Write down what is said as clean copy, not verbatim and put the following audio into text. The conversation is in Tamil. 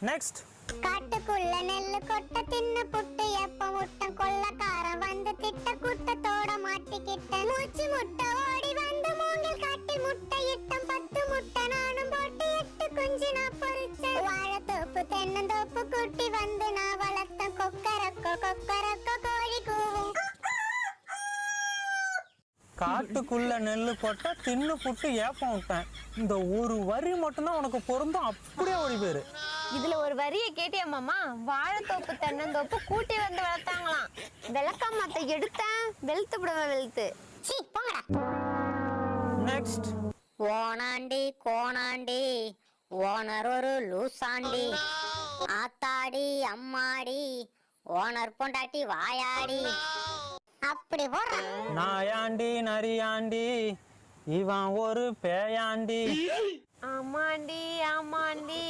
நெக்ஸ்ட். காட்டுக்குள்ள நெல்லு கொட்ட தின்னு புட்டு எப்ப முட்டம் கொள்ளக்காரன் வந்து திட்ட குட்டத்தோட மாட்டிக்கிட்ட மூச்சு முட்டை ஓடி வந்து மூங்கில் காட்டில் முட்டை இட்டம் 10 முட்டை நானும் போட்டு 8 குஞ்சு நான் பொறிச்சேன் வாழைத்தோப்பு தென்னந்தோப்பு குட்டி வந்து நான் வளர்த்தேன் கொக்கரக்கோ கொக்கரக்கோ கோழி கூவும். காட்டுக்குள்ள நெல்லு கொட்ட தின்னு புட்டு ஏப்பம் விட்டேன். இந்த ஒரு வரி மட்டும்தான் உனக்கு பொருந்தும், அப்படியே ஓடி போயிரு. இதுல ஒரு வரியை கேட்டியா மாமா? வாழைத்தோப்பு தென்னந்தோப்பு கூட்டி வந்து வளர்த்தாங்களாம். விளக்காமத்தை எடுத்தேன், வெளுத்து விடுவேன் வெளுத்து. சீ போங்கடா. நெக்ஸ்ட். ஓனாண்டி கோணாண்டி ஓனர் ஒரு லூசாண்டி ஆத்தாடி அம்மாடி ஓனர் பொண்டாட்டி வாயாடி அப்படி போடுறான். நாயாண்டி நரியாண்டி இவன் ஒரு பேயாண்டி. ஆமாண்டி ஆமாண்டி